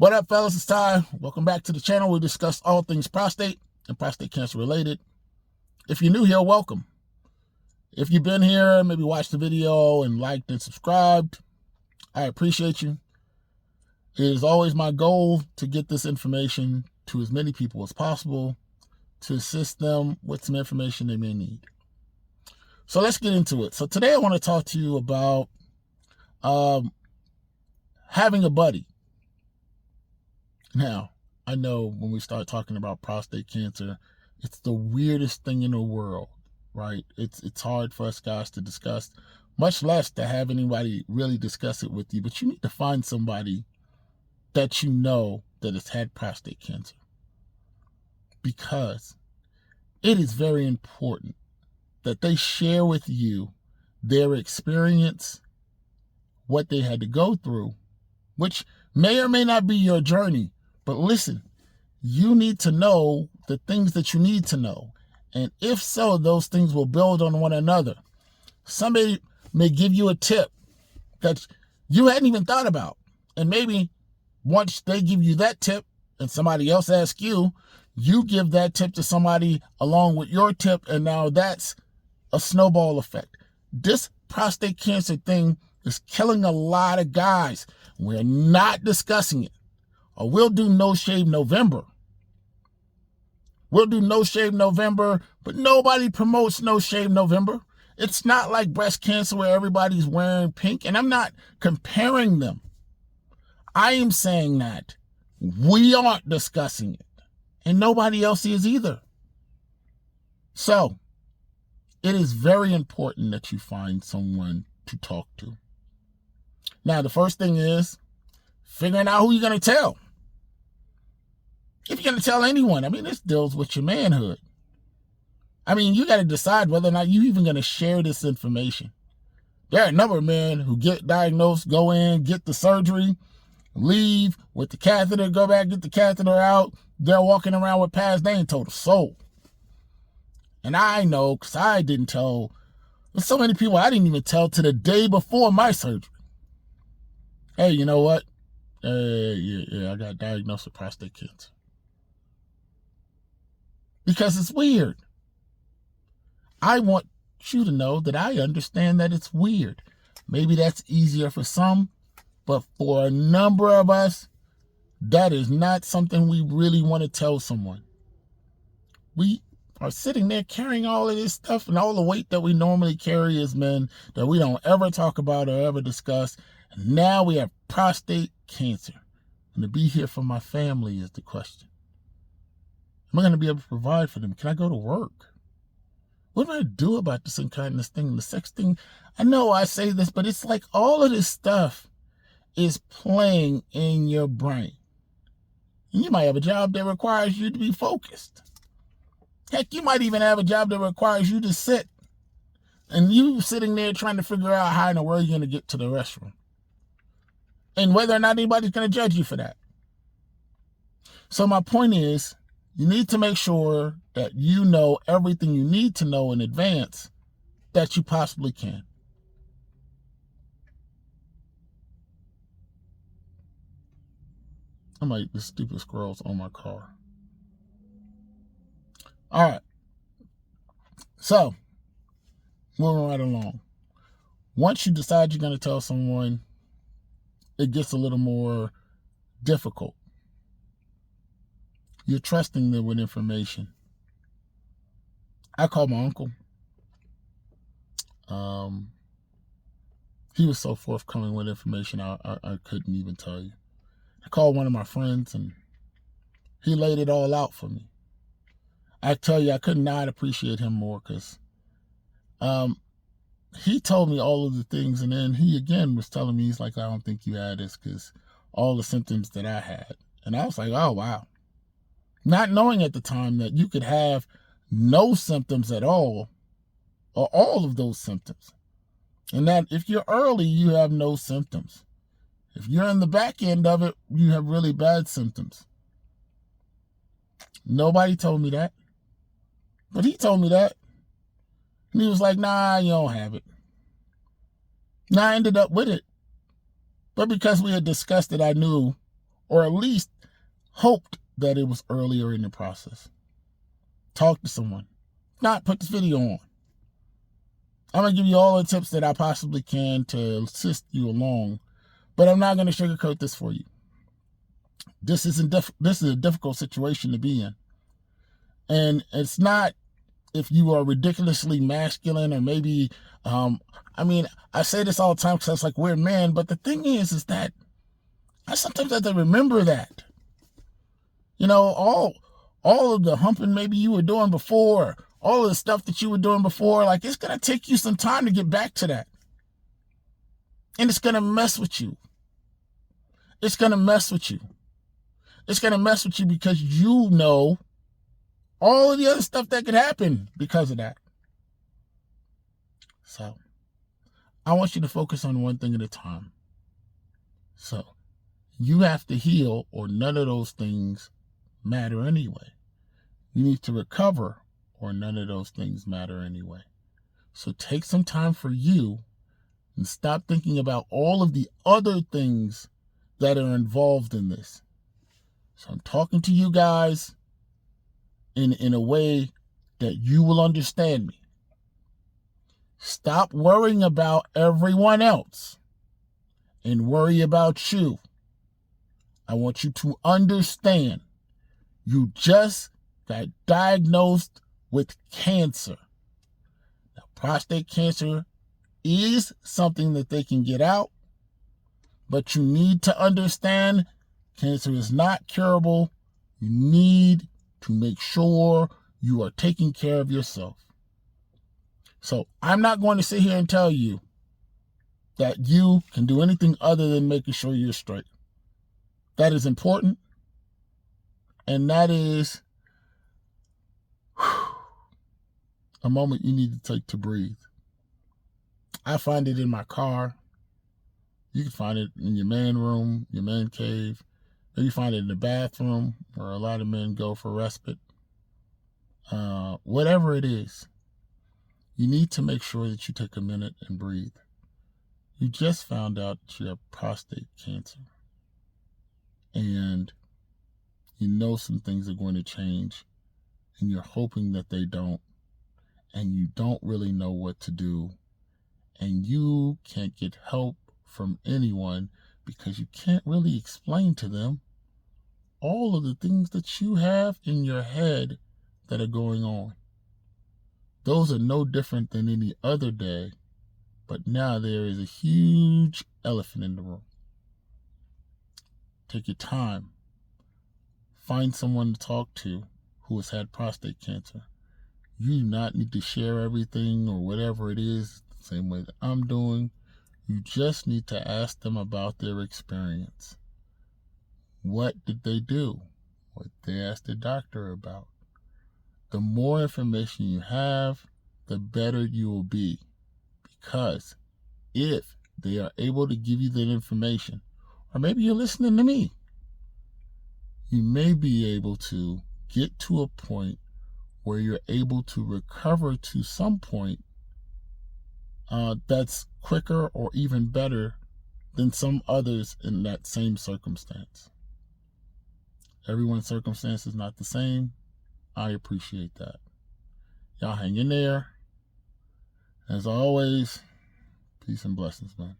What up, fellas? It's Ty. Welcome back to the channel. We discuss all things prostate and prostate cancer related. If you're new here, welcome. If you've been here, maybe watched the video and liked and subscribed, I appreciate you. It is always my goal to get this information to as many people as possible to assist them with some information they may need. So let's get into it. So today I want to talk to you about having a buddy. Now, I know when we start talking about prostate cancer, it's the weirdest thing in the world, right? It's hard for us guys to discuss, much less to have anybody really discuss it with you. But you need to find somebody that you know that has had prostate cancer, because it is very important that they share with you their experience, what they had to go through, which may or may not be your journey. But listen, you need to know the things that you need to know. And if so, those things will build on one another. Somebody may give you a tip that you hadn't even thought about. And maybe once they give you that tip and somebody else asks you, you give that tip to somebody along with your tip. And now that's a snowball effect. This prostate cancer thing is killing a lot of guys. We're not discussing it. Or we'll do No Shave November. We'll do No Shave November, but nobody promotes No Shave November. It's not like breast cancer where everybody's wearing pink, and I'm not comparing them. I am saying that we aren't discussing it, and nobody else is either. So, it is very important that you find someone to talk to. Now, the first thing is figuring out who you're going to tell. If you're going to tell anyone, this deals with your manhood. You got to decide whether or not you're even going to share this information. There are a number of men who get diagnosed, go in, get the surgery, leave with the catheter, go back, get the catheter out. They're walking around with pads they ain't told a soul. And I know, because I didn't tell, there's so many people I didn't even tell to the day before my surgery. Hey, you know what? I got diagnosed with prostate cancer. Because it's weird. I want you to know that I understand that it's weird. Maybe that's easier for some, but for a number of us, that is not something we really want to tell someone. We are sitting there carrying all of this stuff and all the weight that we normally carry as men that we don't ever talk about or ever discuss. And now we have prostate cancer. And to be here for my family is the question. Am I going to be able to provide for them? Can I go to work? What do I do about this unkindness thing, the sex thing? I know I say this, but it's like all of this stuff is playing in your brain. And you might have a job that requires you to be focused. Heck, you might even have a job that requires you to sit. And you sitting there trying to figure out how in the world you're going to get to the restroom. And whether or not anybody's going to judge you for that. So my point is, you need to make sure that you know everything you need to know in advance that you possibly can. I'm like the stupid squirrels on my car. All right. So, moving right along. Once you decide you're going to tell someone, it gets a little more difficult. You're trusting them with information. I called my uncle. He was so forthcoming with information, I couldn't even tell you. I called one of my friends, and he laid it all out for me. I tell you, I could not appreciate him more, because he told me all of the things, and then he again was telling me, he's like, I don't think you had this, because all the symptoms that I had. And I was like, oh, wow. Not knowing at the time that you could have no symptoms at all, or all of those symptoms. And that if you're early, you have no symptoms. If you're in the back end of it, you have really bad symptoms. Nobody told me that. But he told me that. And he was like, nah, you don't have it. And I ended up with it. But because we had discussed it, I knew or at least hoped that it was earlier in the process. Talk to someone. Not put this video on. I'm going to give you all the tips that I possibly can to assist you along, but I'm not going to sugarcoat this for you. This is a difficult situation to be in. And it's not if you are ridiculously masculine or maybe, I say this all the time because it's like we're men, but the thing is that I sometimes have to remember that. All of the humping maybe you were doing before, all of the stuff that you were doing before, like it's going to take you some time to get back to that. And it's going to mess with you. It's going to mess with you. It's going to mess with you because you know all of the other stuff that could happen because of that. So, I want you to focus on one thing at a time. So, you have to heal or none of those things matter anyway. You need to recover or none of those things matter anyway. So take some time for you and stop thinking about all of the other things that are involved in this. So I'm talking to you guys in a way that you will understand me. Stop worrying about everyone else and worry about you. I want you to understand you just got diagnosed with cancer. Now, prostate cancer is something that they can get out, but you need to understand cancer is not curable. You need to make sure you are taking care of yourself. So I'm not going to sit here and tell you that you can do anything other than making sure you're straight. That is important. And that is a moment you need to take to breathe. I find it in my car. You can find it in your man room, your man cave. Maybe you find it in the bathroom where a lot of men go for respite. Whatever it is, you need to make sure that you take a minute and breathe. You just found out that you have prostate cancer. And you know some things are going to change. And you're hoping that they don't. And you don't really know what to do. And you can't get help from anyone because you can't really explain to them all of the things that you have in your head that are going on. Those are no different than any other day, but now there is a huge elephant in the room. Take your time. Find someone to talk to who has had prostate cancer. You do not need to share everything or whatever it is the same way that I'm doing. You just need to ask them about their experience. What did they do? What they asked the doctor about. The more information you have, the better you will be. Because if they are able to give you that information, or maybe you're listening to me, you may be able to get to a point where you're able to recover to some point that's quicker or even better than some others in that same circumstance. Everyone's circumstance is not the same. I appreciate that. Y'all hang in there. As always, peace and blessings, man.